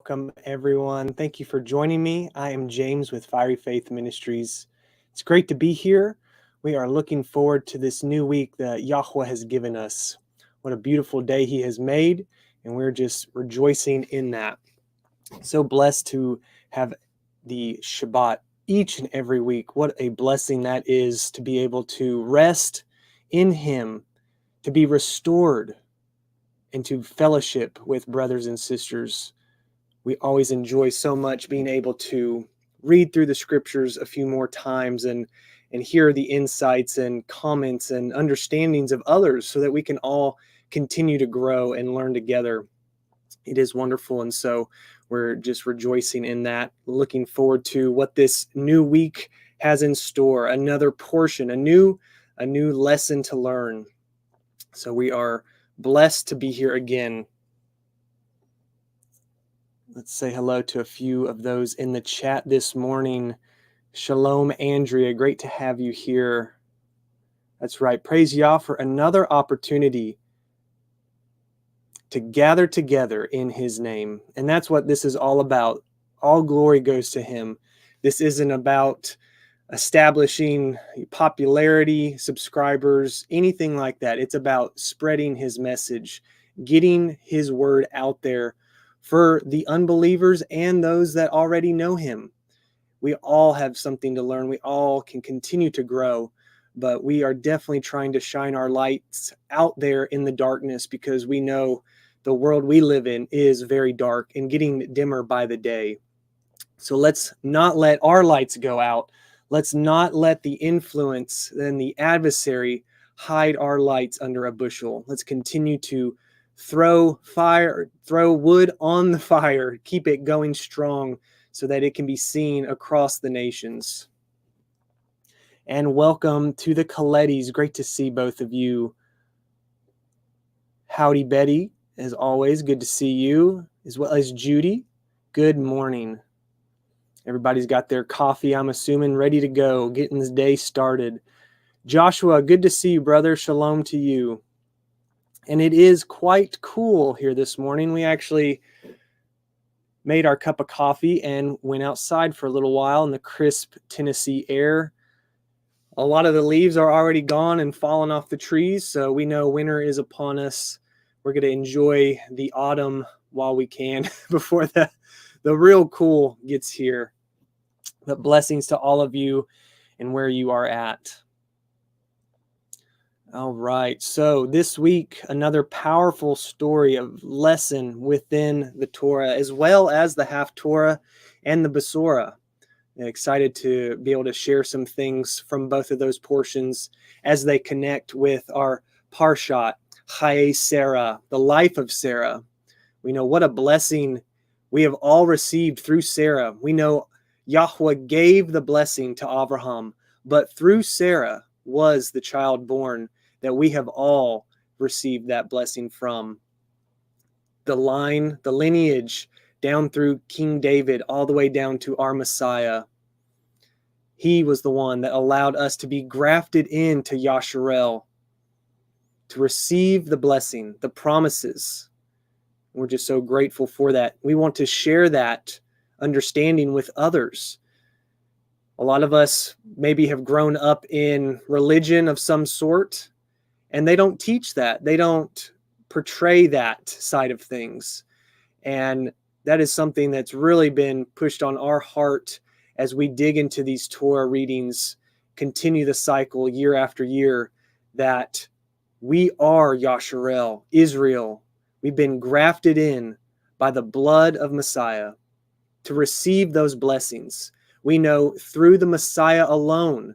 Welcome, everyone. Thank you for joining me. I am James with Fiery Faith Ministries. It's great to be here. We are looking forward to this new week that Yahuah has given us. What a beautiful day He has made, and we're just rejoicing in that. So blessed to have the Shabbat each and every week. What a blessing that is to be able to rest in Him, to be restored, and to fellowship with brothers and sisters. We always enjoy so much being able to read through the scriptures a few more times and hear the insights and comments and understandings of others so that we can all continue to grow and learn together. It is wonderful. And so we're just rejoicing in that, looking forward to what this new week has in store, another portion, a new lesson to learn. So we are blessed to be here again. Let's say hello to a few of those in the chat this morning. Shalom, Andrea. Great to have you here. That's right. Praise Yah for another opportunity to gather together in His name. And that's what this is all about. All glory goes to Him. This isn't about establishing popularity, subscribers, anything like that. It's about spreading His message, getting His word out there for the unbelievers and those that already know Him. We all have something to learn. We all can continue to grow, but we are definitely trying to shine our lights out there in the darkness because we know the world we live in is very dark and getting dimmer by the day. So let's not let our lights go out. Let's not let the influence and the adversary hide our lights under a bushel. Let's continue to throw wood on the fire, keep it going strong so that it can be seen across the nations. And welcome to the Colettis. Great to see both of you. Howdy, Betty, as always. Good to see you, as well as Judy. Good morning. Everybody's got their coffee, I'm assuming, ready to go, getting this day started. Joshua, good to see you, brother. Shalom to you. And it is quite cool here this morning. We actually made our cup of coffee and went outside for a little while in the crisp Tennessee air. A lot of the leaves are already gone and fallen off the trees, so we know winter is upon us. We're going to enjoy the autumn while we can before the real cool gets here. But blessings to all of you and where you are at. All right, so this week, another powerful story of lesson within the Torah, as well as the Haftarah and the Besorah. I'm excited to be able to share some things from both of those portions as they connect with our Parshat, Chayei Sarah, the life of Sarah. We know what a blessing we have all received through Sarah. We know Yahuah gave the blessing to Abraham, but through Sarah was the child born that we have all received that blessing from. The line, the lineage, down through King David, all the way down to our Messiah. He was the one that allowed us to be grafted into Yasharel, to receive the blessing, the promises. We're just so grateful for that. We want to share that understanding with others. A lot of us maybe have grown up in religion of some sort, and they don't teach that. They don't portray that side of things. And that is something that's really been pushed on our heart as we dig into these Torah readings, continue the cycle year after year, that we are Yasharel, Israel. We've been grafted in by the blood of Messiah to receive those blessings. We know through the Messiah alone,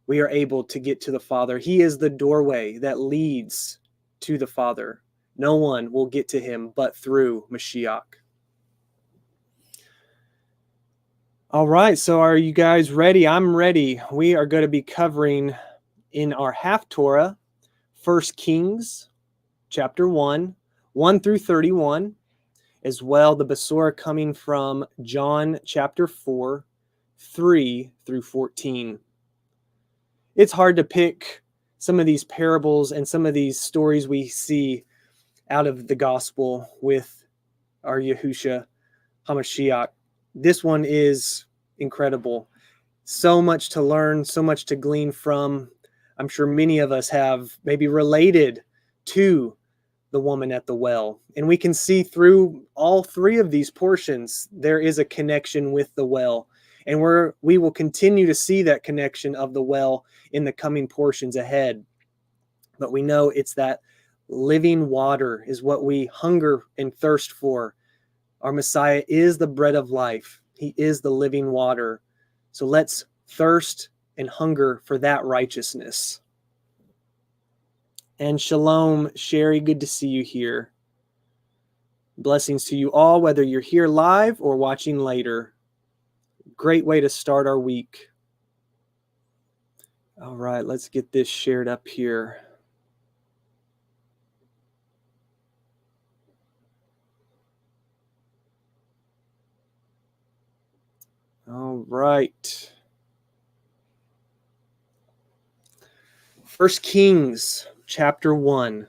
we are able to get to the Father. He is the doorway that leads to the Father. No one will get to Him but through Mashiach. All right, so are you guys ready? I'm ready. We are going to be covering in our Haftarah, 1 Kings, chapter 1 through 31, as well the Besorah coming from John chapter 4, 3 through 14. It's hard to pick some of these parables and some of these stories we see out of the gospel with our Yahusha. Ha'Mashiach. This one is incredible. So much to learn, so much to glean from. I'm sure many of us have maybe related to the woman at the well. And we can see through all three of these portions, there is a connection with the well. And we will continue to see that connection of the well in the coming portions ahead. But we know it's that living water is what we hunger and thirst for. Our Messiah is the bread of life. He is the living water. So let's thirst and hunger for that righteousness. And shalom, Sherry, good to see you here. Blessings to you all, whether you're here live or watching later. Great way to start our week. All right, let's get this shared up here. All right. 1 Kings chapter 1.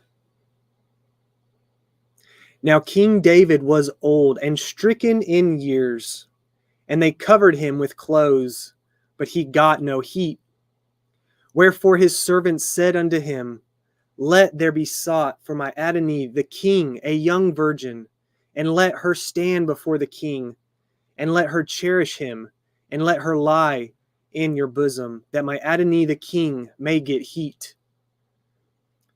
Now King David was old and stricken in years, and they covered him with clothes, but he got no heat. Wherefore his servants said unto him, Let there be sought for my Adonai the king a young virgin, and let her stand before the king, and let her cherish him, and let her lie in your bosom, that my Adonai the king may get heat.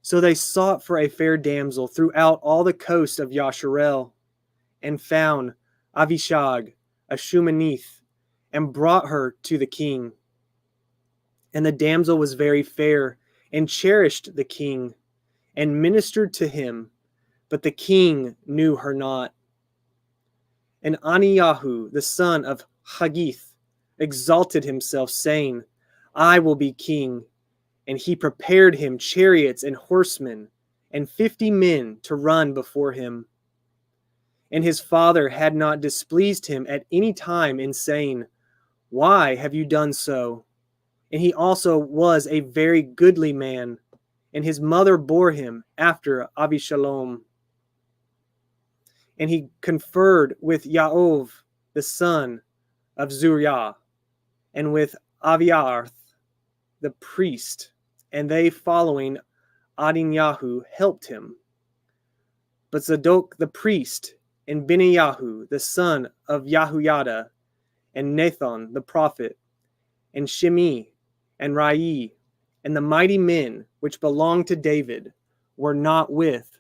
So they sought for a fair damsel throughout all the coast of Yasharel, and found Avishag, a Shunammite, and brought her to the king. And the damsel was very fair, and cherished the king, and ministered to him, but the king knew her not. And Aniyahu, the son of Haggith, exalted himself, saying, I will be king. And he prepared him chariots and horsemen, and 50 men to run before him. And his father had not displeased him at any time in saying, Why have you done so? And he also was a very goodly man, and his mother bore him after Abishalom. And he conferred with Yahuah, the son of Zuriah, and with Aviarth, the priest, and they following Adinyahu helped him. But Zadok the priest, and Benayahu, the son of Yahuah, and Nathan the prophet, and Shimei, and Rai, and the mighty men which belonged to David, were not with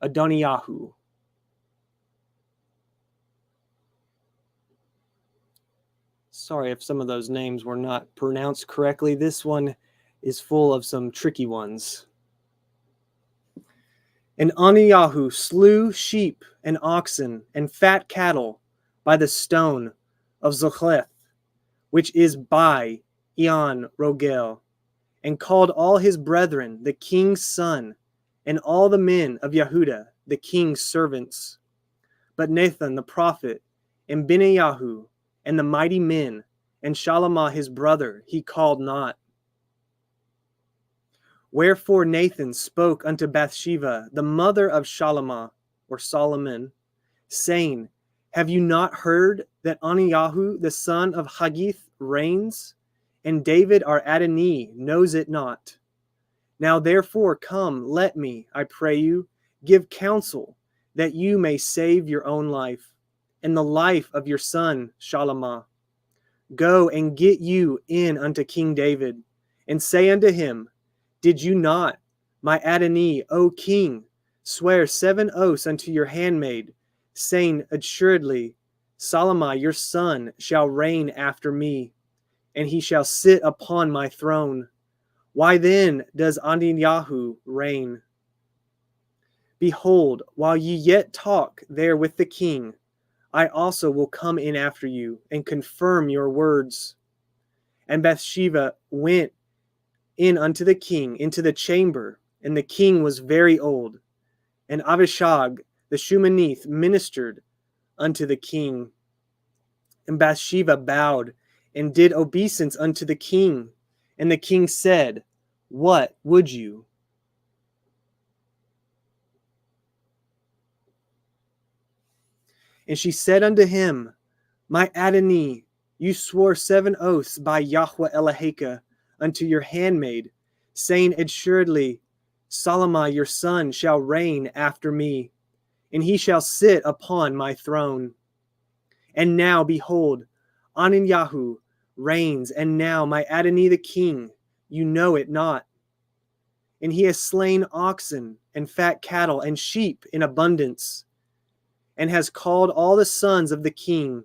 Adoniyahu. Sorry if some of those names were not pronounced correctly. This one is full of some tricky ones. And Aniyahu slew sheep and oxen and fat cattle by the stone of Zochleth, which is by Eon Rogel, and called all his brethren, the king's son, and all the men of Yehudah, the king's servants. But Nathan the prophet, and Benayahu, and the mighty men, and Shalamah his brother, he called not. Wherefore Nathan spoke unto Bathsheba, the mother of Shalamah, or Solomon, saying, Have you not heard that Aniyahu, the son of Haggith, reigns? And David our Adonai knows it not. Now therefore come, let me, I pray you, give counsel, that you may save your own life, and the life of your son Shalamah. Go and get you in unto King David, and say unto him, Did you not, my Adonai, O king, swear 7 oaths unto your handmaid, saying assuredly, Solomon your son shall reign after me, and he shall sit upon my throne? Why then does Adonyahu reign? Behold, while ye yet talk there with the king, I also will come in after you, and confirm your words. And Bathsheba went in unto the king into the chamber, and the king was very old. And Abishag the Shunammite ministered unto the king. And Bathsheba bowed and did obeisance unto the king. And the king said, What would you? And she said unto him, My Adonai, you swore 7 oaths by Yahuah Eloheka unto your handmaid, saying assuredly, Solomon your son shall reign after me, and he shall sit upon my throne. And now, behold, Ananiyahu reigns, and now my Adonai the king, you know it not. And he has slain oxen and fat cattle and sheep in abundance, and has called all the sons of the king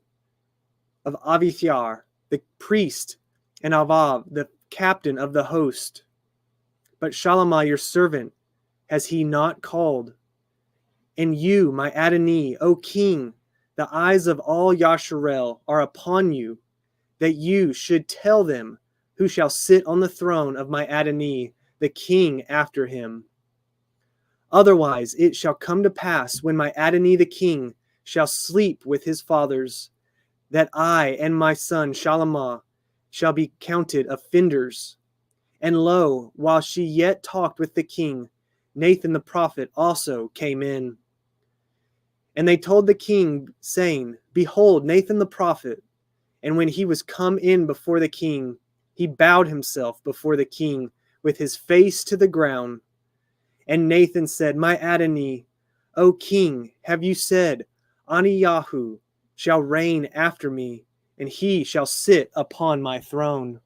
of Avithar, the priest, and Avav, the captain of the host. But Shalomah your servant has he not called. And you, my Adonai, O king, the eyes of all Yasharel are upon you, that you should tell them who shall sit on the throne of my Adonai, the king after him. Otherwise it shall come to pass, when my Adonai the king shall sleep with his fathers, that I and my son Shalomah shall be counted offenders. And lo, while she yet talked with the king, Nathan the prophet also came in. And they told the king, saying, Behold, Nathan the prophet. And when he was come in before the king, he bowed himself before the king with his face to the ground. And Nathan said, My Adonai, O king, have you said, Aniyahu shall reign after me, and he shall sit upon my throne?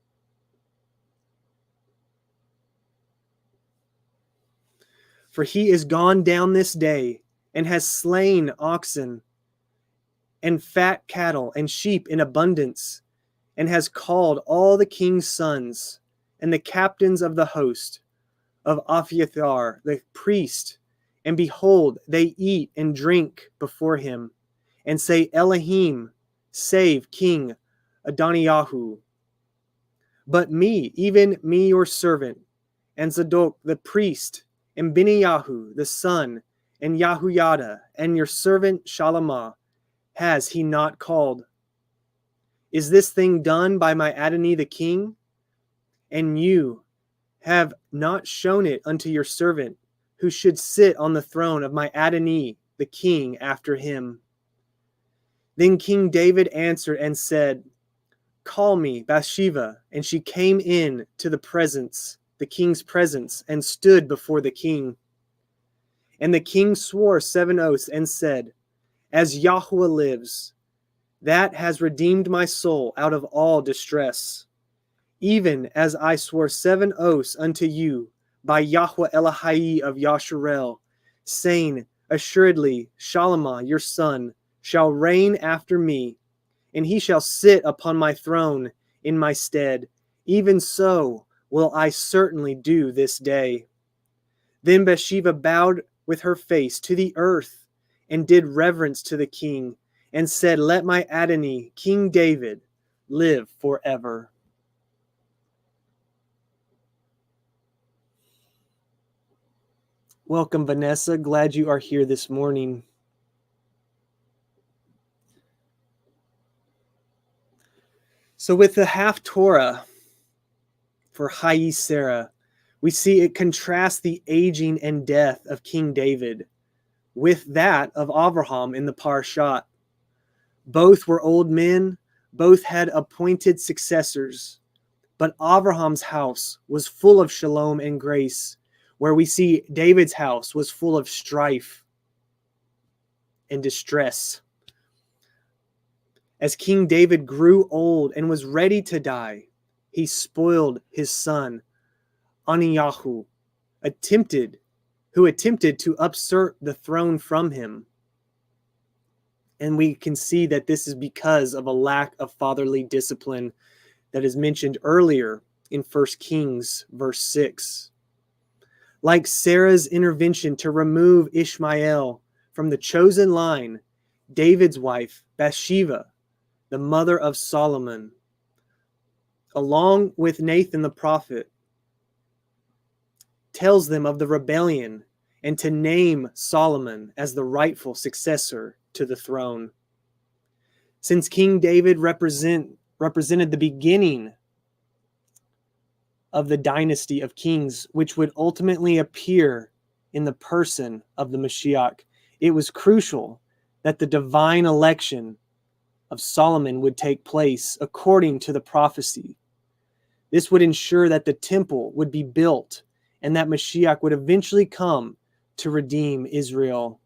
For he is gone down this day, and has slain oxen, and fat cattle, and sheep in abundance, and has called all the king's sons, and the captains of the host, of Abiathar, the priest, and behold, they eat and drink before him, and say, Elohim, save King Adoniyahu. But me, even me your servant, and Zadok the priest, and Beniyahu the son, and Yahuah, and your servant Shalomah, has he not called? Is this thing done by my Adonai the king? And you have not shown it unto your servant, who should sit on the throne of my Adonai the king after him. Then King David answered and said, Call me Bathsheba. And she came in to the king's presence, and stood before the king. And the king swore 7 oaths and said, As Yahuah lives, that has redeemed my soul out of all distress, even as I swore 7 oaths unto you by Yahuah Elohai of Yasharel, saying, Assuredly, Shalomah your son shall reign after me, and he shall sit upon my throne in my stead. Even so will I certainly do this day. Then Bathsheba bowed with her face to the earth, and did reverence to the king, and said, Let my Adonai, King David, live forever. Welcome, Vanessa. Glad you are here this morning. So with the Haftarah for Chayei Sarah, we see it contrasts the aging and death of King David with that of Avraham in the Parshat. Both were old men, both had appointed successors, but Avraham's house was full of shalom and grace, where we see David's house was full of strife and distress. As King David grew old and was ready to die, he spoiled his son, Aniyahu, who attempted to usurp the throne from him. And we can see that this is because of a lack of fatherly discipline that is mentioned earlier in 1 Kings verse 6. Like Sarah's intervention to remove Ishmael from the chosen line, David's wife, Bathsheba, the mother of Solomon, along with Nathan the prophet, tells them of the rebellion and to name Solomon as the rightful successor to the throne. Since King David represented the beginning of the dynasty of kings, which would ultimately appear in the person of the Mashiach, it was crucial that the divine election of Solomon would take place according to the prophecy. This would ensure that the temple would be built and that Mashiach would eventually come to redeem Israel.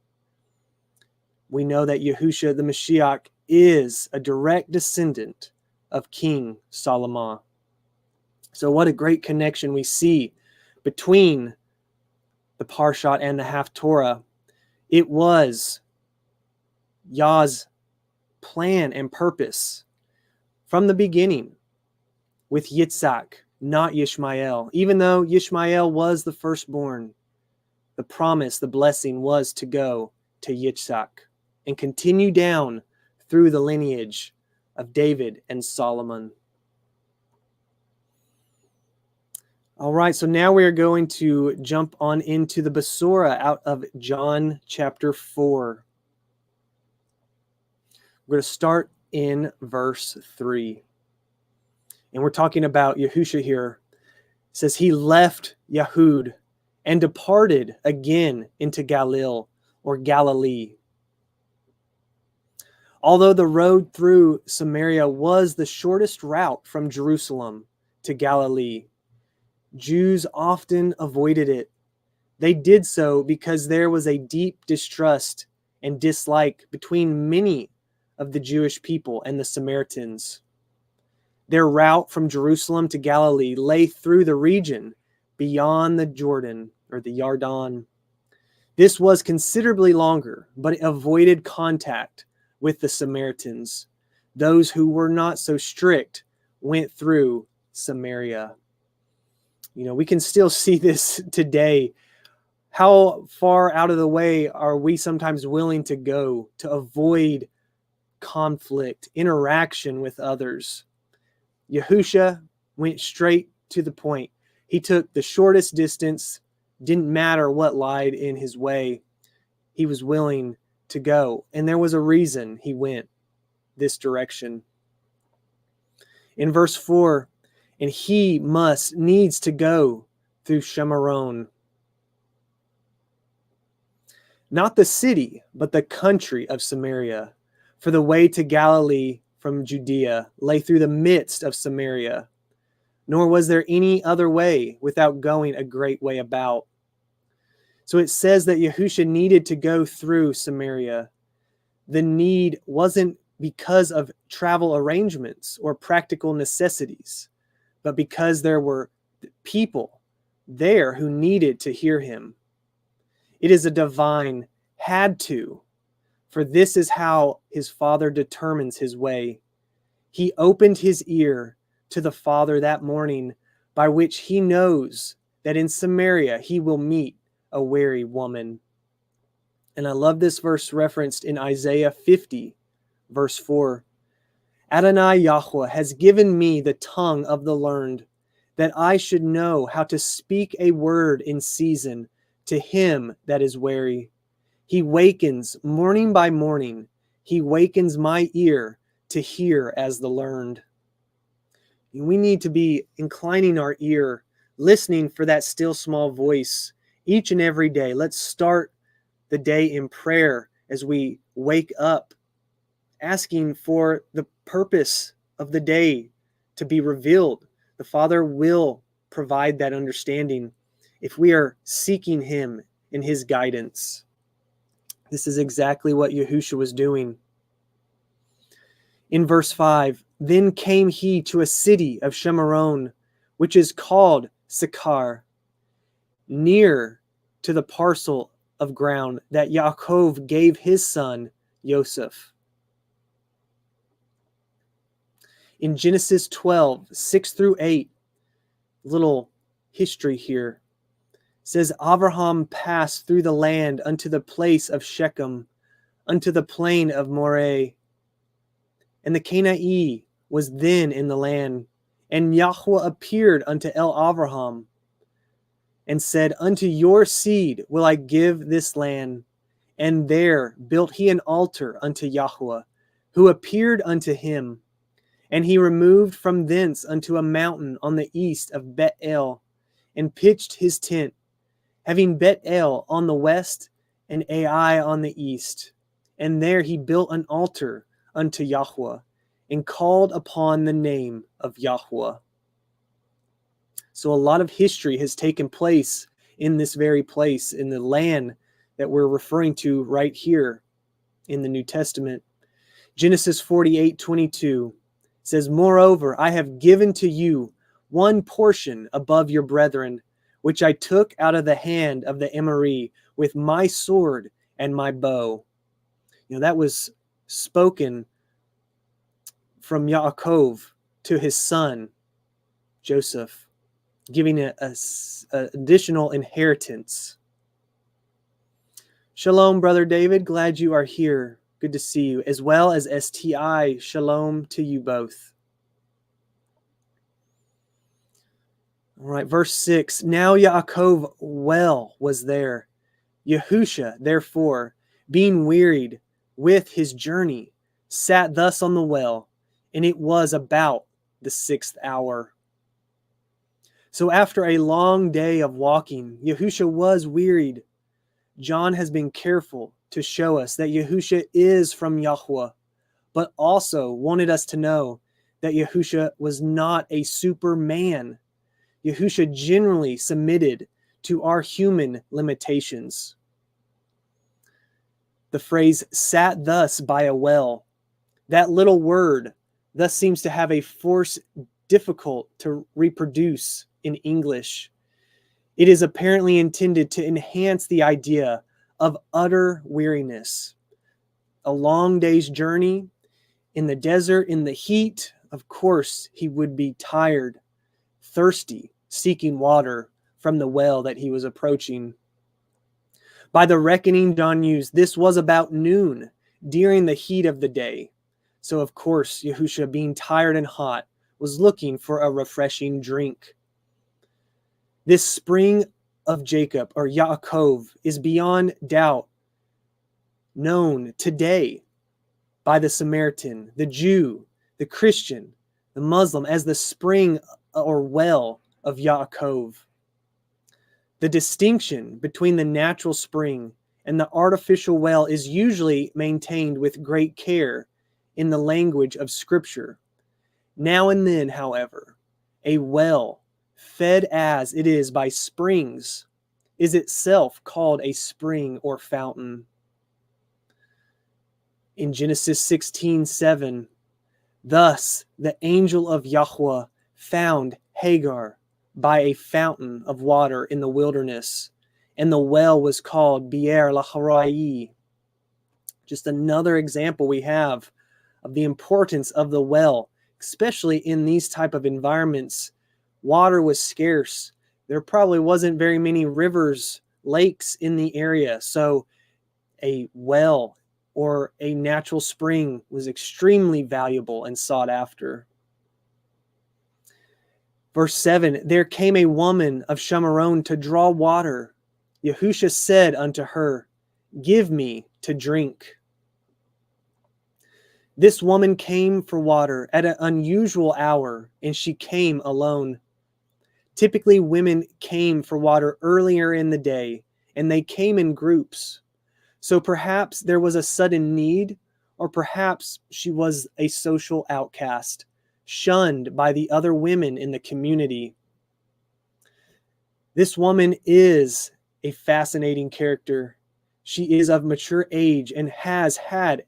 We know that Yahusha the Mashiach is a direct descendant of King Solomon. So what a great connection we see between the Parshat and the Haftarah. It was Yah's plan and purpose from the beginning with Yitzhak, not Yishmael. Even though Yishmael was the firstborn, the promise, the blessing was to go to Yitzhak and continue down through the lineage of David and Solomon. All right, so now we are going to jump on into the Besorah out of John chapter 4. We're going to start in verse 3. And we're talking about Yahusha here. It says, he left Yahud and departed again into Galilee. Although the road through Samaria was the shortest route from Jerusalem to Galilee, Jews often avoided it. They did so because there was a deep distrust and dislike between many of the Jewish people and the Samaritans. Their route from Jerusalem to Galilee lay through the region beyond the Jordan or the Yarden. This was considerably longer, but it avoided contact with the Samaritans. Those who were not so strict went through Samaria. You know, we can still see this today. How far out of the way are we sometimes willing to go to avoid conflict, interaction with others? Yahusha went straight to the point. He took the shortest distance, didn't matter what lied in his way. He was willing to go, and there was a reason he went this direction. In verse 4, and he needs to go through Shemaron. Not the city, but the country of Samaria. For the way to Galilee from Judea lay through the midst of Samaria. Nor was there any other way without going a great way about. So it says that Yahusha needed to go through Samaria. The need wasn't because of travel arrangements or practical necessities, but because there were people there who needed to hear him. It is a divine had to, for this is how his Father determines his way. He opened his ear to the Father that morning, by which he knows that in Samaria he will meet a weary woman. And I love this verse referenced in Isaiah 50, verse 4. Adonai Yahuah has given me the tongue of the learned, that I should know how to speak a word in season to him that is weary. He wakens morning by morning. He wakens my ear to hear as the learned. We need to be inclining our ear, listening for that still small voice each and every day. Let's start the day in prayer as we wake up, asking for the purpose of the day to be revealed. The Father will provide that understanding if we are seeking him in his guidance. This is exactly what Yahusha was doing. In verse 5, then came he to a city of Shemaron, which is called Sychar, near to the parcel of ground that Yaakov gave his son Joseph. In Genesis 12, 6 through 8, little history here, says Abraham passed through the land unto the place of Shechem, unto the plain of Moreh. And the Canaanite was then in the land. And Yahuah appeared unto Abraham, and said, unto your seed will I give this land. And there built he an altar unto Yahuah, who appeared unto him. And he removed from thence unto a mountain on the east of Bet-el, and pitched his tent, having Bet-el on the west and Ai on the east. and there he built an altar unto Yahuah, and called upon the name of Yahuah. So a lot of history has taken place in this very place, in the land that we're referring to right here in the New Testament. Genesis 48:22 says, Moreover, I have given to you one portion above your brethren, which I took out of the hand of the Emori with my sword and my bow. That was spoken from Yaakov to his son, Joseph, giving an additional inheritance. Shalom, Brother David. Glad you are here. Good to see you, as well as STI. Shalom to you both. All right, verse 6. Now Yaakov well was there. Yahusha, therefore, being wearied with his journey, sat thus on the well, and it was about the 6th hour. So after a long day of walking, Yahusha was wearied. John has been careful to show us that Yahusha is from Yahuah, but also wanted us to know that Yahusha was not a superman. Yahusha generally submitted to our human limitations. The phrase sat thus by a well, that little word thus seems to have a force difficult to reproduce in English. It is apparently intended to enhance the idea of utter weariness. A long day's journey in the desert, in the heat, of course, he would be tired, thirsty, seeking water from the well that he was approaching. By the reckoning John used, this was about noon during the heat of the day. So, of course, Yahusha, being tired and hot, was looking for a refreshing drink. This spring of Jacob, or Yaakov, is beyond doubt known today by the Samaritan, the Jew, the Christian, the Muslim, as the spring or well of Yaakov. The distinction between the natural spring and the artificial well is usually maintained with great care in the language of Scripture. Now and then, however, a well, fed as it is by springs, is itself called a spring or fountain. In Genesis 16:7, thus the angel of Yahuah found Hagar by a fountain of water in the wilderness, and the well was called Be'er Laharai. Just another example we have of the importance of the well, especially in these type of environments. Water was scarce. There probably wasn't very many rivers, lakes in the area, so a well or a natural spring was extremely valuable and sought after. Verse 7, there came a woman of Shamaron to draw water. Yahusha said unto her, give me to drink. This woman came for water at an unusual hour, and she came alone. Typically, women came for water earlier in the day, and they came in groups. So perhaps there was a sudden need, or perhaps she was a social outcast, shunned by the other women in the community. This woman is a fascinating character. She is of mature age and has had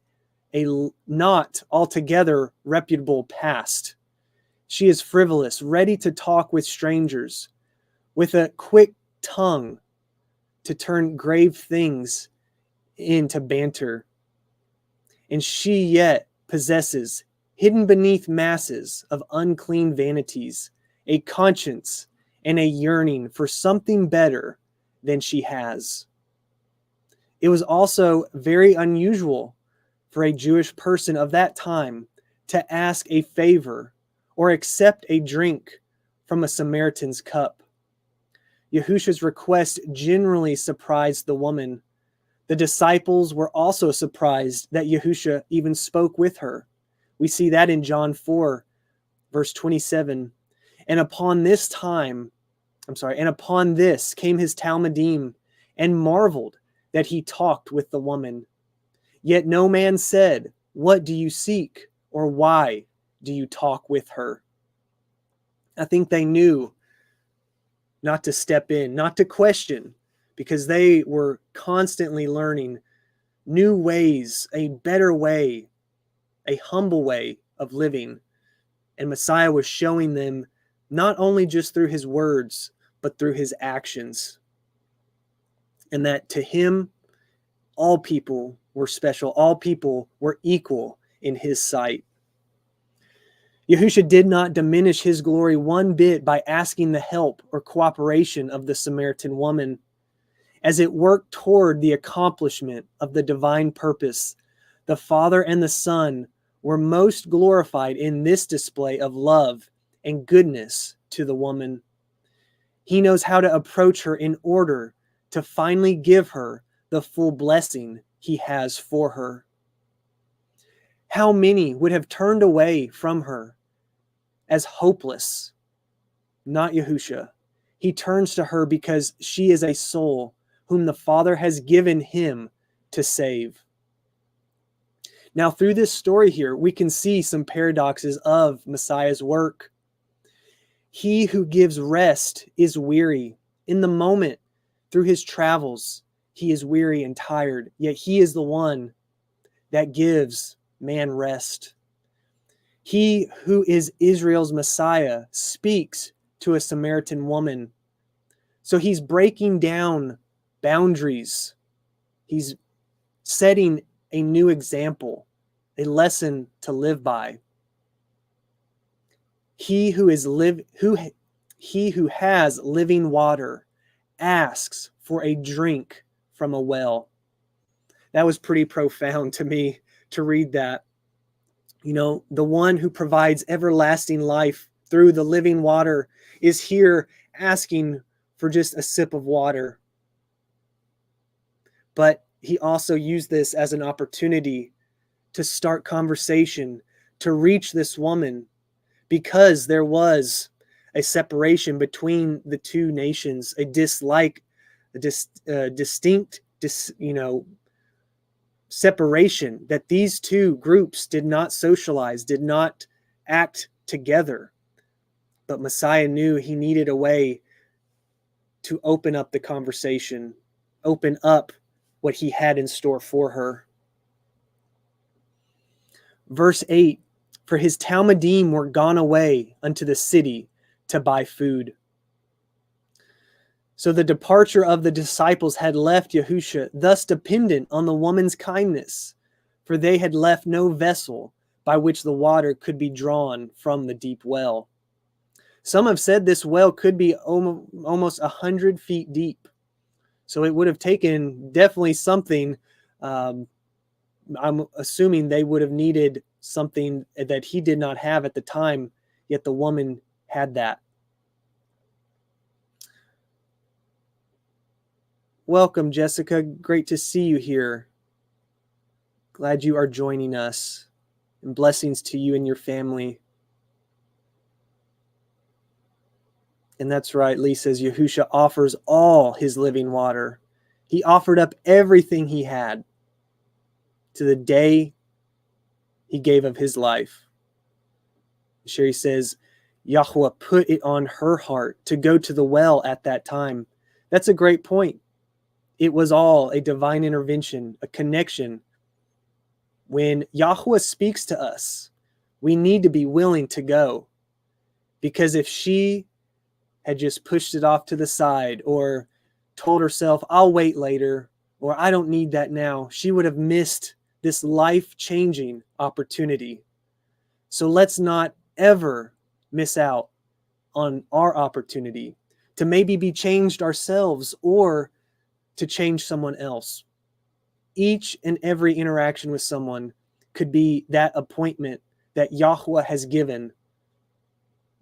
a not altogether reputable past. She is frivolous, ready to talk with strangers, with a quick tongue to turn grave things into banter. And she yet possesses, hidden beneath masses of unclean vanities, a conscience and a yearning for something better than she has. It was also very unusual for a Jewish person of that time to ask a favor or accept a drink from a Samaritan's cup. Yahusha's request generally surprised the woman. The disciples were also surprised that Yahusha even spoke with her. We see that in John 4, verse 27. And upon this came his Talmudim and marveled that he talked with the woman. Yet no man said, "What do you seek?" or "Why do you talk with her?" I think they knew not to step in, not to question, because they were constantly learning new ways, a better way, a humble way of living. And Messiah was showing them not only just through his words, but through his actions. And that to him, all people were special. All people were equal in his sight. Yahusha did not diminish his glory one bit by asking the help or cooperation of the Samaritan woman. As it worked toward the accomplishment of the divine purpose, the Father and the Son were most glorified in this display of love and goodness to the woman. He knows how to approach her in order to finally give her the full blessing he has for her. How many would have turned away from her as hopeless? Not Yahusha. He turns to her because she is a soul whom the Father has given him to save. Now, through this story here, we can see some paradoxes of Messiah's work. He who gives rest is weary. In the moment, through his travels, he is weary and tired, yet he is the one that gives man rest. He who is Israel's Messiah speaks to a Samaritan woman. So he's breaking down boundaries. He's setting a new example, a lesson to live by. He who has living water asks for a drink from a well. That was pretty profound to me to read that. You know, the one who provides everlasting life through the living water is here asking for just a sip of water. But he also used this as an opportunity to start conversation, to reach this woman, because there was a separation between the two nations, a dislike, distinct, separation, that these two groups did not socialize, did not act together. But Messiah knew he needed a way to open up the conversation, open up what he had in store for her. Verse 8, for his Talmudim were gone away unto the city to buy food. So the departure of the disciples had left Yahusha thus dependent on the woman's kindness, for they had left no vessel by which the water could be drawn from the deep well. Some have said this well could be almost 100 feet deep. So it would have taken definitely something. I'm assuming they would have needed something that he did not have at the time, yet the woman had that. Welcome, Jessica. Great to see you here. Glad you are joining us. And blessings to you and your family. And that's right, Lee says Yahusha offers all his living water. He offered up everything he had to the day he gave of his life. Sherry says Yahuah put it on her heart to go to the well at that time. That's a great point. It was all a divine intervention, a connection. When Yahuah speaks to us, we need to be willing to go. Because if she had just pushed it off to the side or told herself, I'll wait later, or I don't need that now, she would have missed this life-changing opportunity. So let's not ever miss out on our opportunity to maybe be changed ourselves or to change someone else. Each and every interaction with someone could be that appointment that Yahuah has given.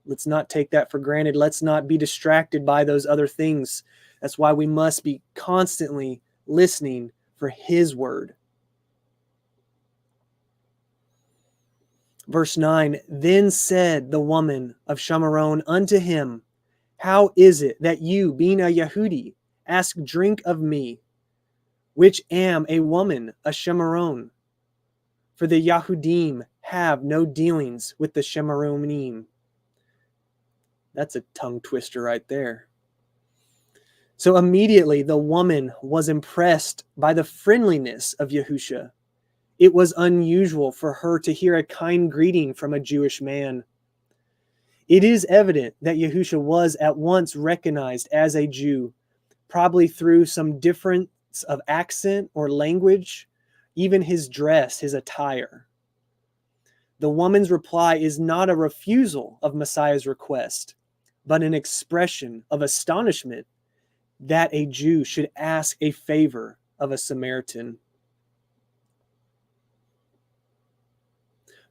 Let's not take that for granted. Let's not be distracted by those other things. That's why we must be constantly listening for his word. Verse 9, then said the woman of Shamaron unto him, how is it that you, being a Yehudi, ask drink of me, which am a woman, a Shamaron? For the Yahudim have no dealings with the Shemaromim. That's a tongue twister right there. So immediately the woman was impressed by the friendliness of Yahusha. It was unusual for her to hear a kind greeting from a Jewish man. It is evident that Yahusha was at once recognized as a Jew, probably through some difference of accent or language, even his dress, his attire. The woman's reply is not a refusal of Messiah's request, but an expression of astonishment that a Jew should ask a favor of a Samaritan.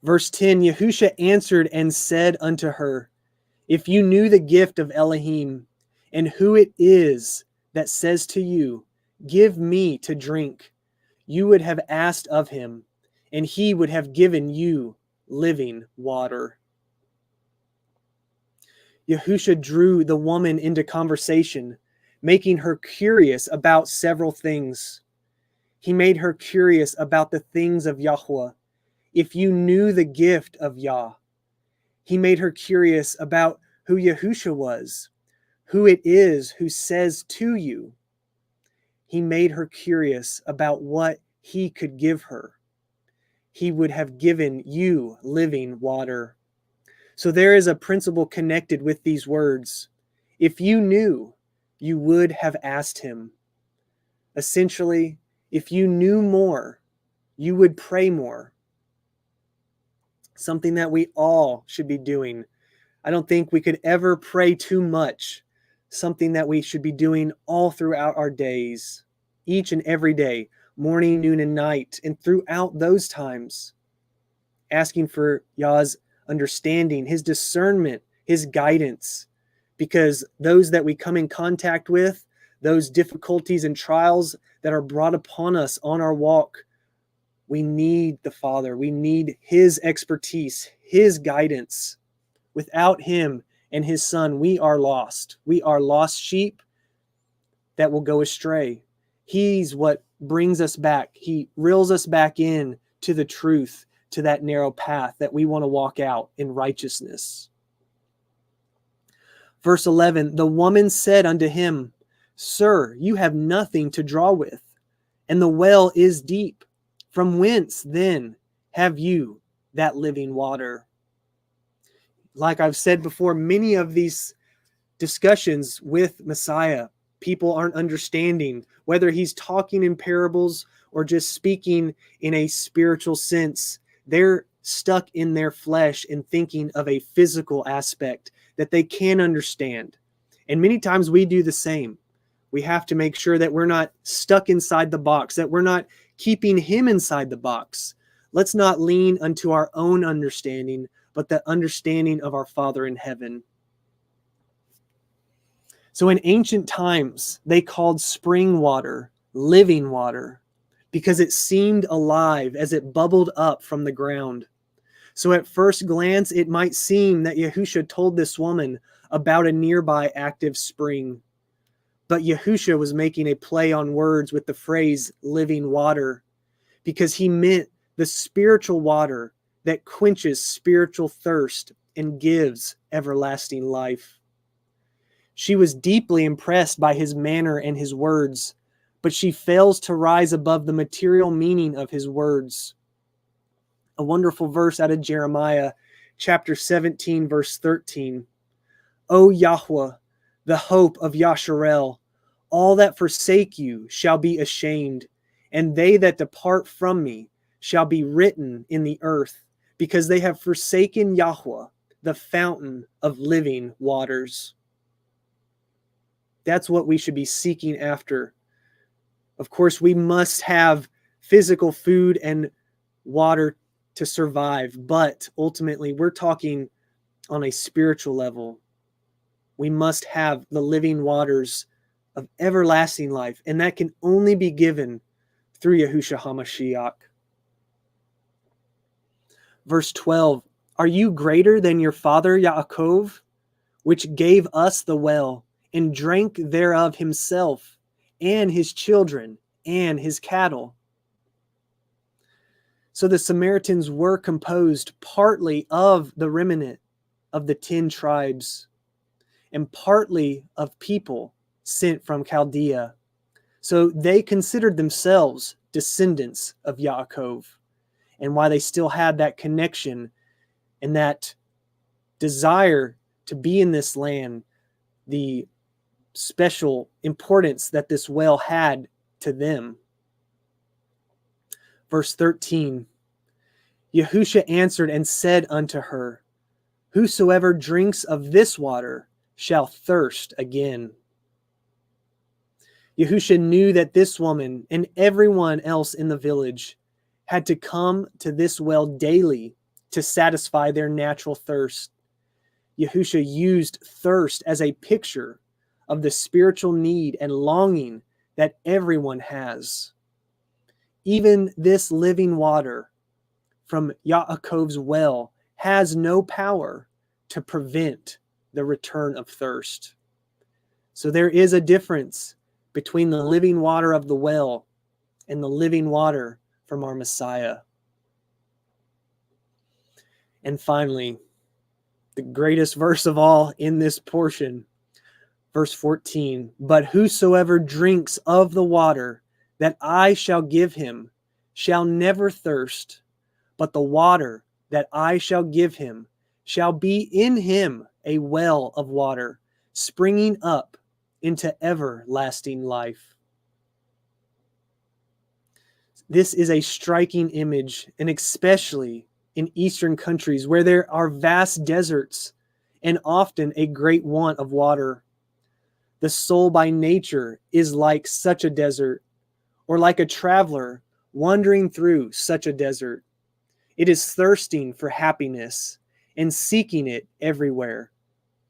Verse 10, Yahusha answered and said unto her, if you knew the gift of Elohim, and who it is that says to you, give me to drink, you would have asked of him, and he would have given you living water. Yahusha drew the woman into conversation, making her curious about several things. He made her curious about the things of Yahuah. If you knew the gift of Yah, he made her curious about who Yahusha was, who it is who says to you. He made her curious about what he could give her. He would have given you living water. So there is a principle connected with these words. If you knew, you would have asked him. Essentially, if you knew more, you would pray more. Something that we all should be doing. I don't think we could ever pray too much. Something that we should be doing all throughout our days, each and every day, morning, noon, and night, and throughout those times, asking for Yah's understanding, his discernment, his guidance, because those that we come in contact with, those difficulties and trials that are brought upon us on our walk, we need the Father. We need his expertise, his guidance. Without him and his Son, we are lost. We are lost sheep that will go astray. He's what brings us back. He reels us back in to the truth, to that narrow path that we want to walk out in righteousness. Verse 11, the woman said unto him, Sir, you have nothing to draw with, and the well is deep. From whence then have you that living water? Like I've said before, many of these discussions with Messiah, people aren't understanding whether he's talking in parables or just speaking in a spiritual sense. They're stuck in their flesh and thinking of a physical aspect that they can understand. And many times we do the same. We have to make sure that we're not stuck inside the box, that we're not keeping him inside the box. Let's not lean unto our own understanding, but the understanding of our Father in heaven. So in ancient times, they called spring water living water because it seemed alive as it bubbled up from the ground. So at first glance, it might seem that Yahusha told this woman about a nearby active spring. But Yahusha was making a play on words with the phrase living water because he meant the spiritual water that quenches spiritual thirst and gives everlasting life. She was deeply impressed by his manner and his words, but she fails to rise above the material meaning of his words. A wonderful verse out of Jeremiah, chapter 17, verse 13. O Yahuah, the hope of Yasharel, all that forsake you shall be ashamed, and they that depart from me shall be written in the earth, because they have forsaken Yahuah, the fountain of living waters. That's what we should be seeking after. Of course, we must have physical food and water to survive, but ultimately we're talking on a spiritual level. We must have the living waters of everlasting life, and that can only be given through Yahusha Ha'Mashiach. Verse 12, are you greater than your father Yaakov, which gave us the well, and drank thereof himself, and his children, and his cattle? So the Samaritans were composed partly of the remnant of the 10 tribes and partly of people sent from Chaldea. So they considered themselves descendants of Yaakov, and why they still had that connection and that desire to be in this land, the special importance that this well had to them. Verse 13, Yahusha answered and said unto her, whosoever drinks of this water shall thirst again. Yahusha knew that this woman and everyone else in the village had to come to this well daily to satisfy their natural thirst. Yahusha used thirst as a picture of the spiritual need and longing that everyone has. Even this living water from Yaakov's well has no power to prevent the return of thirst. So there is a difference between the living water of the well and the living water from our Messiah. And finally, the greatest verse of all in this portion, verse 14, but whosoever drinks of the water that I shall give him shall never thirst, but the water that I shall give him shall be in him a well of water, springing up into everlasting life. This is a striking image, and especially in Eastern countries where there are vast deserts and often a great want of water. The soul by nature is like such a desert, or like a traveler wandering through such a desert. It is thirsting for happiness and seeking it everywhere,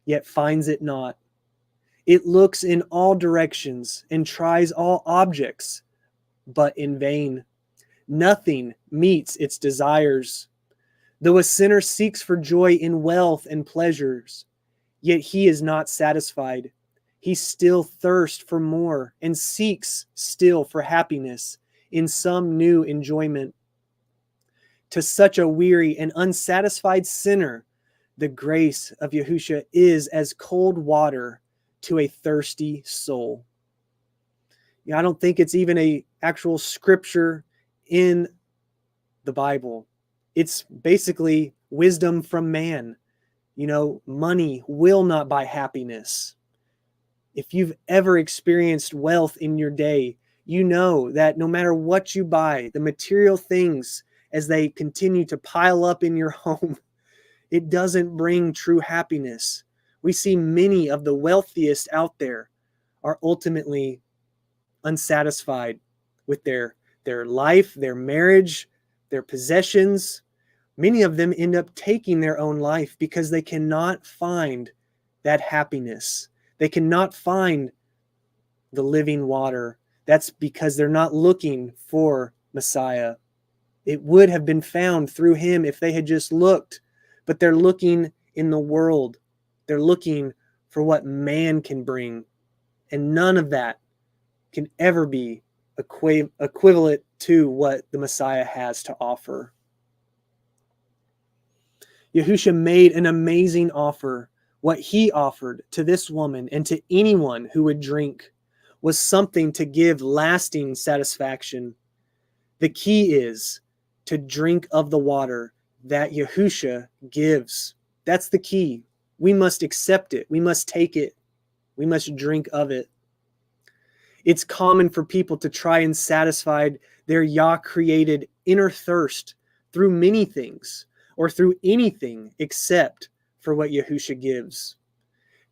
yet finds it not. It looks in all directions and tries all objects, but in vain. Nothing meets its desires. Though a sinner seeks for joy in wealth and pleasures, yet he is not satisfied. He still thirsts for more and seeks still for happiness in some new enjoyment. To such a weary and unsatisfied sinner, the grace of Yahusha is as cold water to a thirsty soul. I don't think it's even an actual scripture in the Bible. It's basically wisdom from man. Money will not buy happiness. If you've ever experienced wealth in your day, you know that no matter what you buy, the material things, as they continue to pile up in your home, it doesn't bring true happiness. We see many of the wealthiest out there are ultimately unsatisfied with their life, their marriage, their possessions. Many of them end up taking their own life because they cannot find that happiness. They cannot find the living water. That's because they're not looking for Messiah. It would have been found through him if they had just looked, but they're looking in the world. They're looking for what man can bring, and none of that can ever be equivalent to what the Messiah has to offer. Yahusha made an amazing offer. What he offered to this woman and to anyone who would drink was something to give lasting satisfaction. The key is to drink of the water that Yahusha gives. That's the key. We must accept it. We must take it. We must drink of it. It's common for people to try and satisfy their Yah-created inner thirst through many things or through anything except for what Yahusha gives.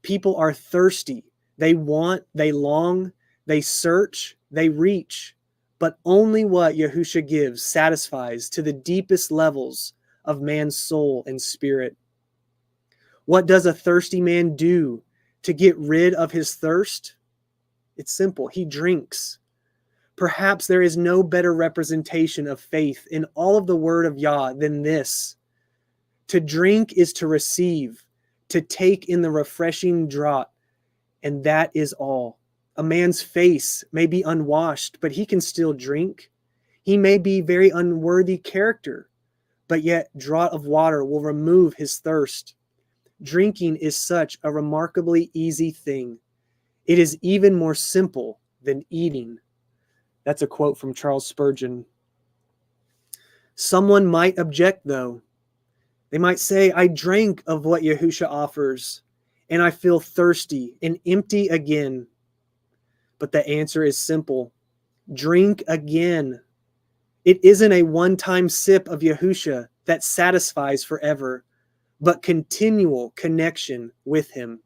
People are thirsty. They want, they long, they search, they reach, but only what Yahusha gives satisfies to the deepest levels of man's soul and spirit. What does a thirsty man do to get rid of his thirst? It's simple. He drinks. Perhaps there is no better representation of faith in all of the word of Yah than this. To drink is to receive, to take in the refreshing draught, and that is all. A man's face may be unwashed, but he can still drink. He may be very unworthy character, but yet draught of water will remove his thirst. Drinking is such a remarkably easy thing. It is even more simple than eating. That's a quote from Charles Spurgeon. Someone might object, though. They might say, I drank of what Yahusha offers, and I feel thirsty and empty again. But the answer is simple. Drink again. It isn't a one-time sip of Yahusha that satisfies forever, but continual connection with him.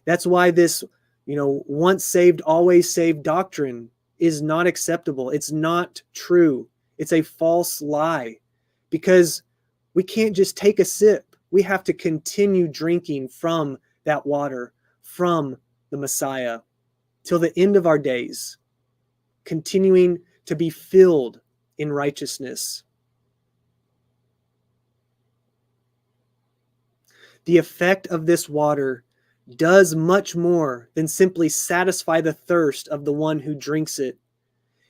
That's why this, once saved, always saved doctrine is not acceptable. It's not true. It's a false lie, because we can't just take a sip. We have to continue drinking from that water, from the Messiah, till the end of our days, continuing to be filled in righteousness. The effect of this water does much more than simply satisfy the thirst of the one who drinks it.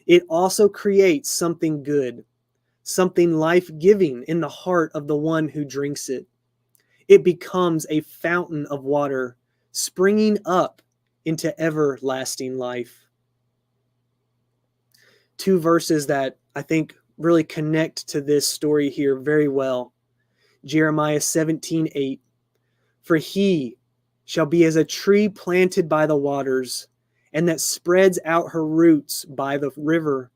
It also creates something good, something life-giving in the heart of the one who drinks it. It becomes a fountain of water, springing up into everlasting life. Two verses that I think really connect to this story here very well. Jeremiah 17:8. For he shall be as a tree planted by the waters, and that spreads out her roots by the river,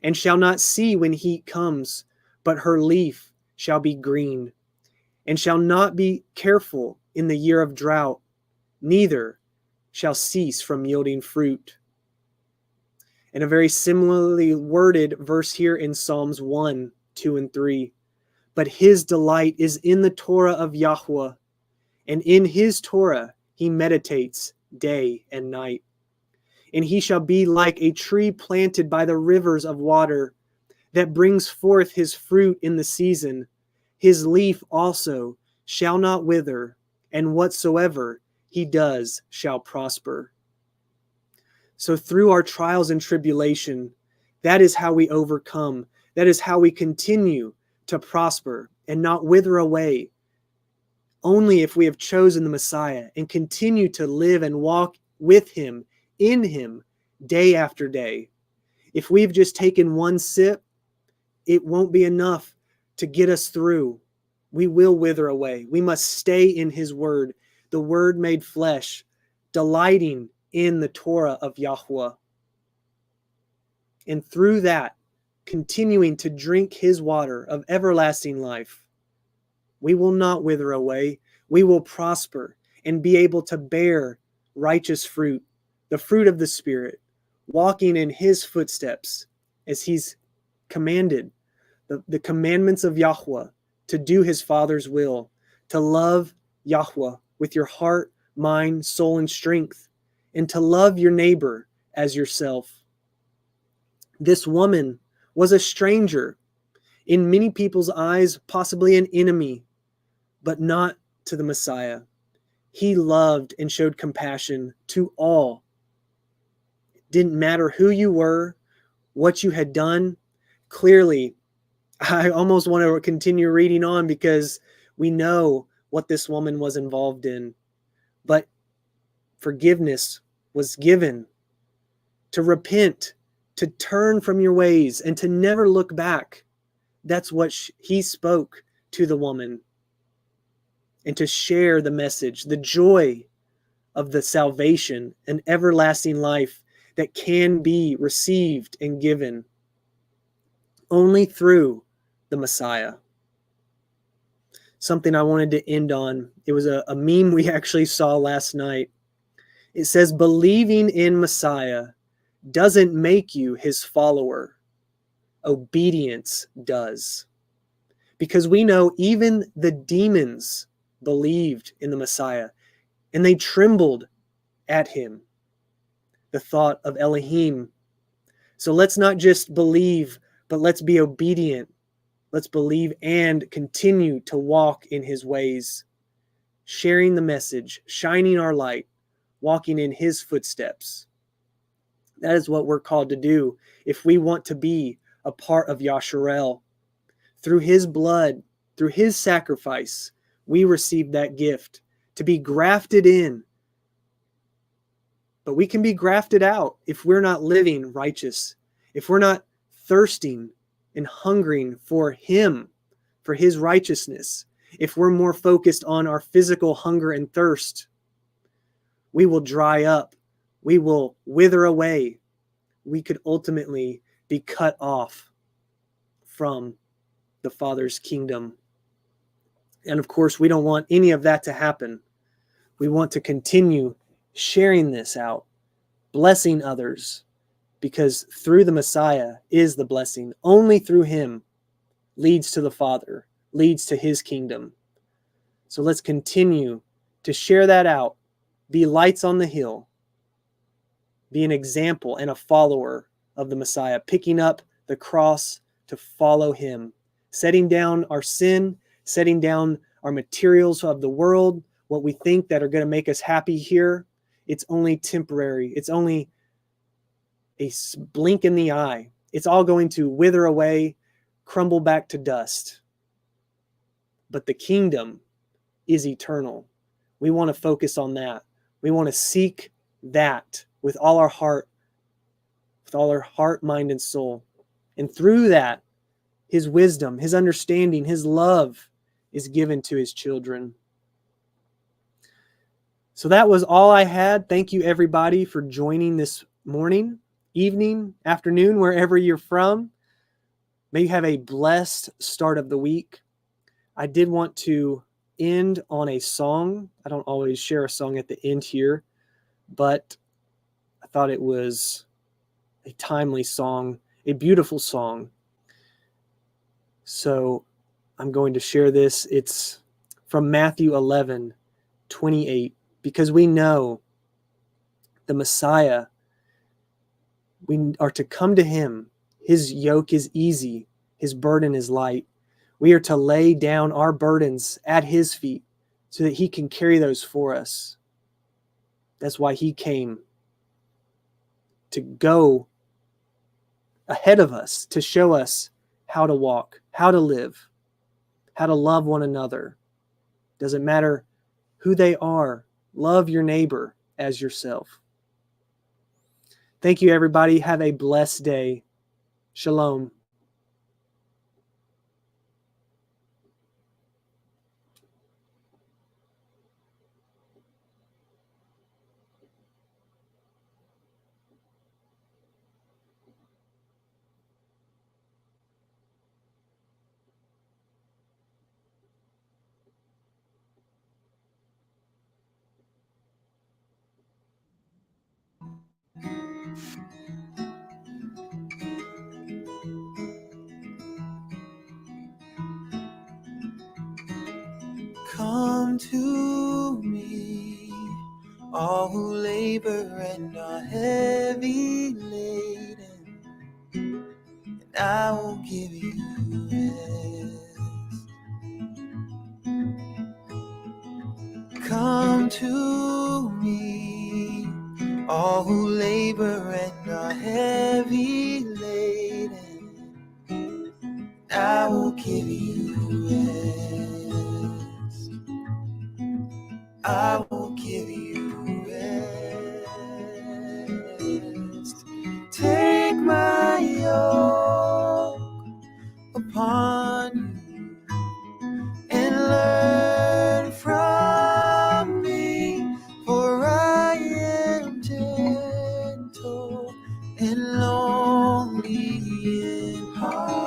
and shall not see when heat comes, but her leaf shall be green, and shall not be careful in the year of drought, neither shall cease from yielding fruit. And a very similarly worded verse here in Psalms 1, 2, and 3. But his delight is in the Torah of Yahuah, and in his Torah he meditates day and night. And he shall be like a tree planted by the rivers of water, that brings forth his fruit in the season. His leaf also shall not wither, and whatsoever he does shall prosper. So through our trials and tribulation, that is how we overcome. That is how we continue to prosper and not wither away. Only if we have chosen the Messiah and continue to live and walk with him, in him, day after day. If we've just taken one sip, it won't be enough to get us through. We will wither away. We must stay in his word, the word made flesh, delighting in the Torah of Yahuah. And through that, continuing to drink his water of everlasting life, we will not wither away. We will prosper and be able to bear righteous fruit, the fruit of the Spirit, walking in his footsteps as he's commanded, the commandments of Yahuah, to do his Father's will, to love Yahuah with your heart, mind, soul, and strength, and to love your neighbor as yourself. This woman was a stranger, in many people's eyes, possibly an enemy, but not to the Messiah. He loved and showed compassion to all. It didn't matter who you were, what you had done. Clearly, I almost want to continue reading on because we know what this woman was involved in. But forgiveness was given, to repent, to turn from your ways, and to never look back. That's what he spoke to the woman. And to share the message, the joy of the salvation and everlasting life that can be received and given only through the Messiah. Something I wanted to end on. It was a meme we actually saw last night. It says, believing in Messiah doesn't make you his follower. Obedience does. Because we know even the demons believed in the Messiah, and they trembled at him. The thought of Elohim. So let's not just believe, but let's be obedient. Let's believe and continue to walk in his ways, sharing the message, shining our light, walking in his footsteps. That is what we're called to do if we want to be a part of Yasharel. Through his blood, through his sacrifice, we receive that gift to be grafted in. But we can be grafted out if we're not living righteous, if we're not thirsting and hungering for him, for his righteousness. If we're more focused on our physical hunger and thirst, we will dry up. We will wither away. We could ultimately be cut off from the Father's kingdom. And of course, we don't want any of that to happen. We want to continue sharing this out, blessing others, because through the Messiah is the blessing. Only through him leads to the Father, leads to his kingdom. So let's continue to share that out, be lights on the hill, be an example and a follower of the Messiah, picking up the cross to follow him, setting down our sin, setting down our materials of the world, what we think that are going to make us happy here. It's only temporary. It's only a blink in the eye. It's all going to wither away, crumble back to dust. But the kingdom is eternal. We want to focus on that. We want to seek that with all our heart, mind, and soul. And through that, his wisdom, his understanding, his love is given to his children. So that was all I had. Thank you, everybody, for joining this morning, evening, afternoon, wherever you're from. May you have a blessed start of the week. I did want to end on a song. I don't always share a song at the end here, but I thought it was a timely song, a beautiful song. So I'm going to share this. It's from Matthew 11:28, because we know the Messiah, we are to come to him. His yoke is easy. His burden is light. We are to lay down our burdens at his feet so that he can carry those for us. That's why he came, to go ahead of us, to show us how to walk, how to live, how to love one another. Doesn't matter who they are. Love your neighbor as yourself. Thank you, everybody. Have a blessed day. Shalom. Come to me, all who labor and are heavy laden, and I will give you rest. Come to me, all who labor and are heavy laden, I will give you rest. I will give you rest. Take my yoke upon you and learn from me, for I am gentle and lowly in heart.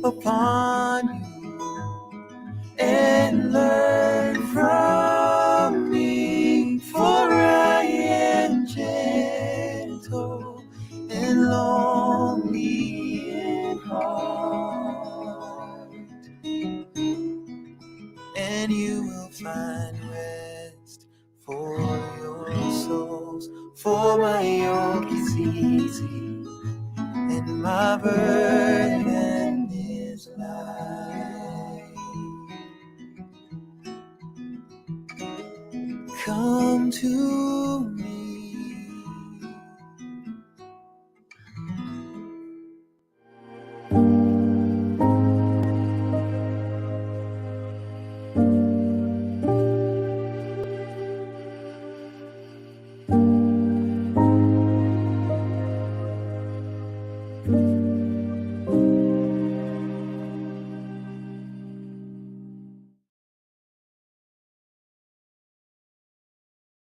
upon you and learn from me, for I am gentle and lowly in heart, and you will find rest for your souls. For my yoke is easy and my burden is light. Come to